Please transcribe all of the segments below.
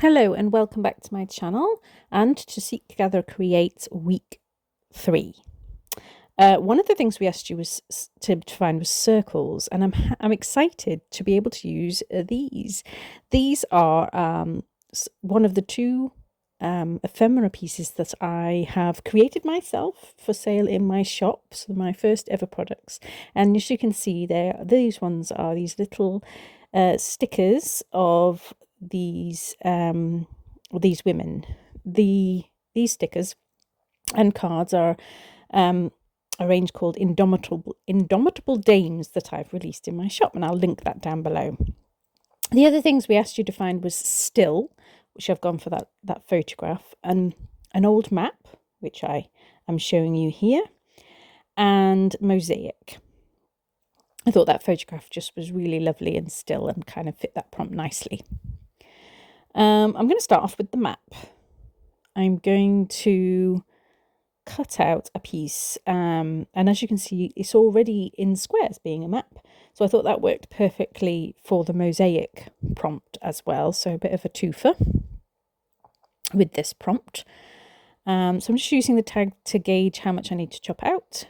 Hello and welcome back to my channel and to Seek, Gather, Create week 3. One of the things we asked you was to find was circles, and I'm excited to be able to use these. These are one of the two ephemera pieces that I have created myself for sale in my shop, so my first ever products. And as you can see there, these ones are these little stickers of these women. These stickers and cards are a range called Indomitable Dames that I've released in my shop, and I'll link that down below. The other things we asked you to find was still, which I've gone for that photograph, and an old map, which I am showing you here, and mosaic. I thought that photograph just was really lovely and still and kind of fit that prompt nicely. I'm going to start off with the map. I'm going to cut out a piece, and as you can see, it's already in squares being a map. So I thought that worked perfectly for the mosaic prompt as well. So a bit of a twofer with this prompt. So I'm just using the tag to gauge how much I need to chop out.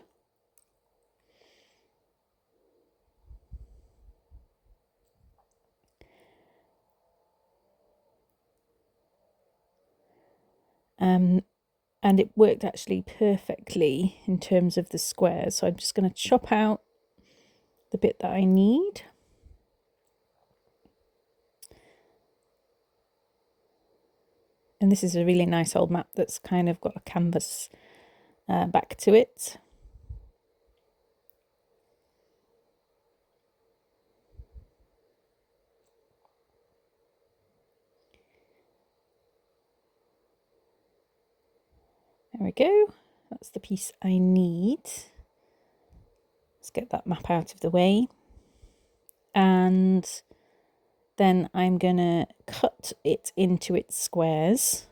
And it worked actually perfectly in terms of the squares. So I'm just going to chop out the bit that I need. And this is a really nice old map that's kind of got a canvas back to it. There we go. That's the piece I need. Let's get that map out of the way. And then I'm going to cut it into its squares.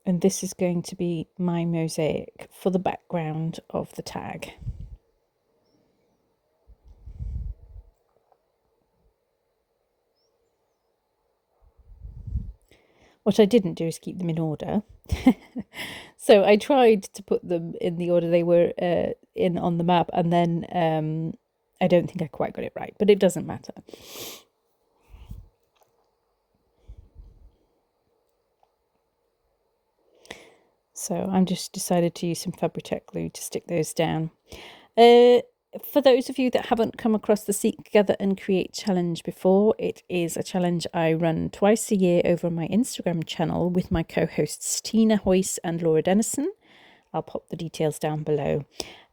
And this is going to be my mosaic for the background of the tag. What I didn't do is keep them in order. So I tried to put them in the order they were in on the map, and then I don't think I quite got it right, but it doesn't matter. So I'm just decided to use some Fabri-Tac glue to stick those down. For those of you that haven't come across the Seek, Gather and Create challenge before, it is a challenge I run twice a year over on my Instagram channel with my co-hosts Tina Hoyce and Laura Dennison. I'll pop the details down below.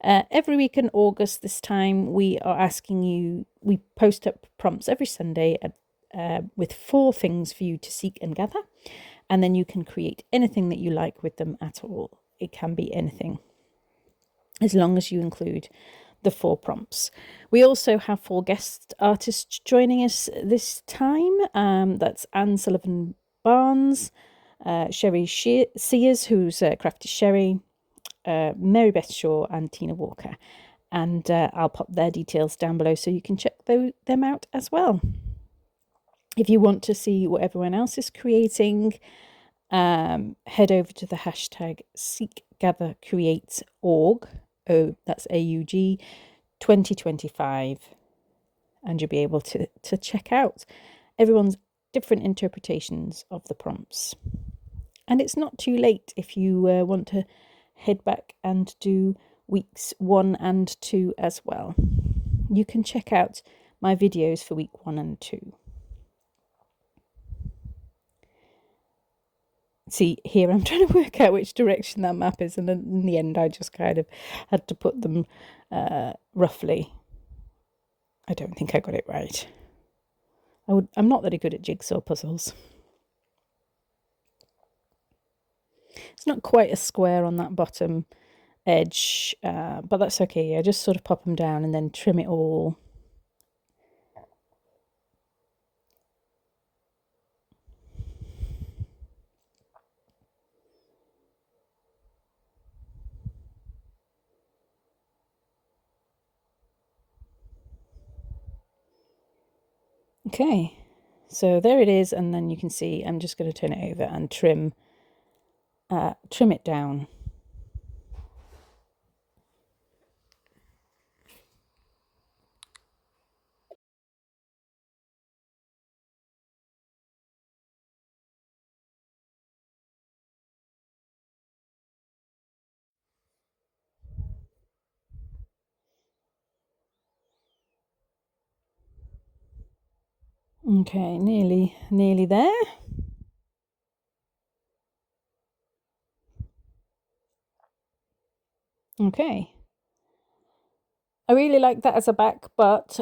Every week in August this time, we are asking you, we post up prompts every Sunday with 4 things for you to seek and gather. And then you can create anything that you like with them at all. It can be anything, as long as you include the 4 prompts. We also have 4 guest artists joining us this time. That's Sullivan Barnes, Sheri Sears, who's Crafty Sheri, Mary Beth Shaw, and Tina Walker. And I'll pop their details down below so you can check them out as well. If you want to see what everyone else is creating, head over to the hashtag SeekGatherCreateOrg. Oh, that's AUG 2025, and you'll be able to check out everyone's different interpretations of the prompts. And it's not too late if you want to head back and do weeks 1 and 2 as well. You can check out my videos for week 1 and 2. See, here I'm trying to work out which direction that map is, and in the end I just kind of had to put them roughly. I don't think I got it right. I'm not very good at jigsaw puzzles. It's not quite a square on that bottom edge, but that's okay. I just sort of pop them down and then trim it all. Okay, so there it is, and then you can see I'm just going to turn it over and trim it down. Okay, nearly there. Okay. I really like that as a back, but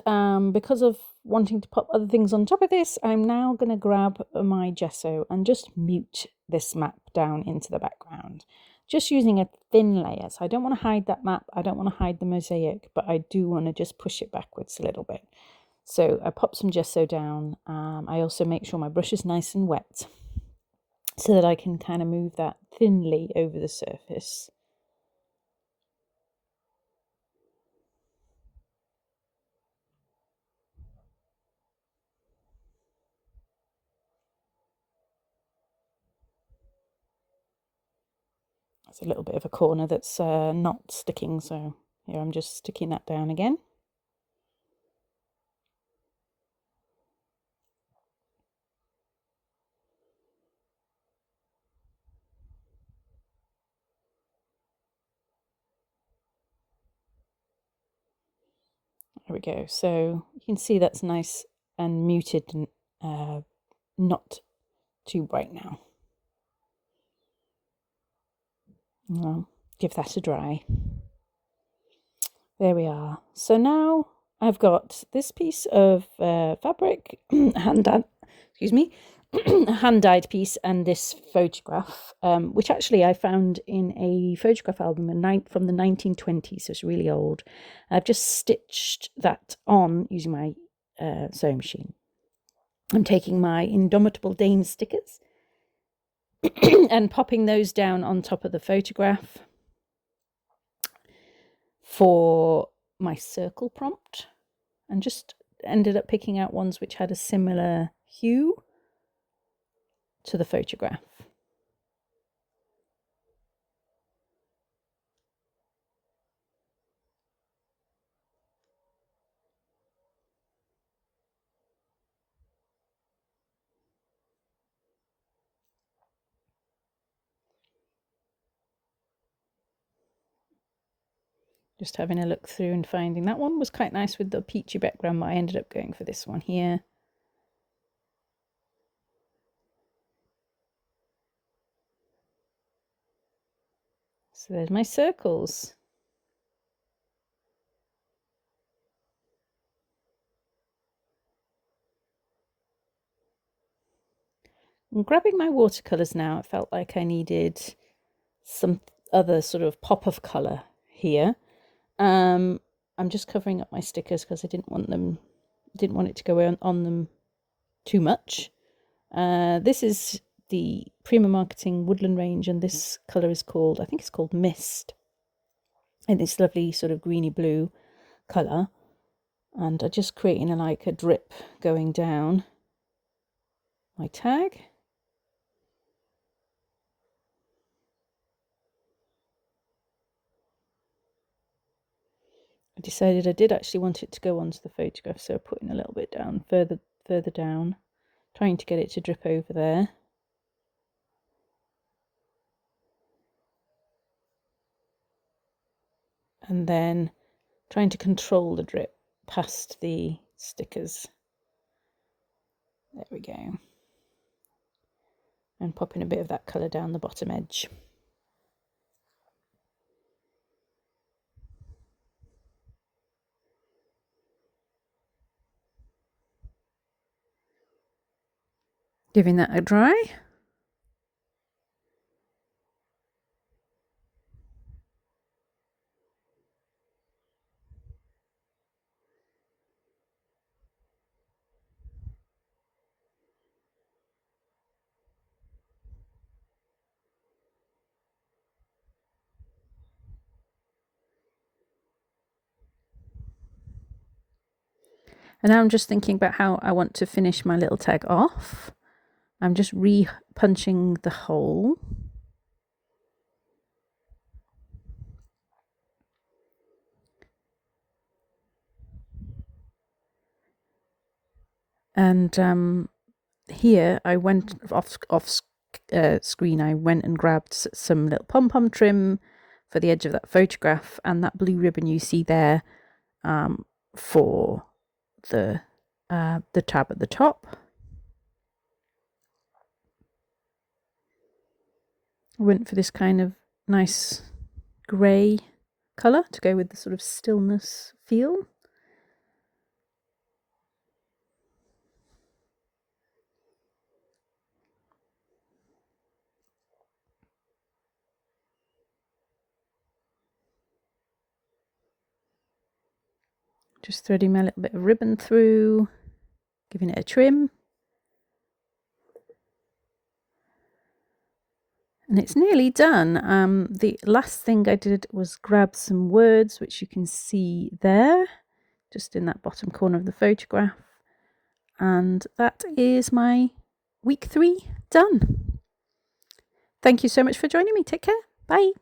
because of wanting to pop other things on top of this, I'm now going to grab my gesso and just mute this map down into the background. Just using a thin layer. So I don't want to hide that map. I don't want to hide the mosaic, but I do want to just push it backwards a little bit. So I pop some gesso down. I also make sure my brush is nice and wet so that I can kind of move that thinly over the surface. There's a little bit of a corner that's not sticking, so here I'm just sticking that down again. There we go. So you can see that's nice and muted and not too bright now. I'll give that a dry. There we are. So now I've got this piece of fabric, excuse me, a hand-dyed piece, and this photograph, which actually I found in a photograph album from the 1920s, so it's really old. I've just stitched that on using my sewing machine. I'm taking my Indomitable Dame stickers and popping those down on top of the photograph for my circle prompt, and just ended up picking out ones which had a similar hue to the photograph. Just having a look through and finding that one was quite nice with the peachy background, but I ended up going for this one here. So there's my circles. I'm grabbing my watercolors now. I felt like I needed some other sort of pop of color here. I'm just covering up my stickers because I didn't want it to go on them too much. This is the Prima Marketing Woodland range, and this color is called, I think it's called Mist, and this lovely sort of greeny blue color. And I'm just creating like a drip going down my tag. I decided I did actually want it to go onto the photograph, so putting a little bit down, further down, trying to get it to drip over there. And then trying to control the drip past the stickers. There we go. And popping a bit of that colour down the bottom edge. Giving that a dry. And now I'm just thinking about how I want to finish my little tag off. I'm just re-punching the hole. And here I went off screen. I went and grabbed some little pom-pom trim for the edge of that photograph, and that blue ribbon you see there for the tab at the top. I went for this kind of nice grey colour to go with the sort of stillness feel. Just threading my little bit of ribbon through, giving it a trim. And it's nearly done. The last thing I did was grab some words, which you can see there, just in that bottom corner of the photograph. And that is my week 3 done. Thank you so much for joining me. Take care. Bye.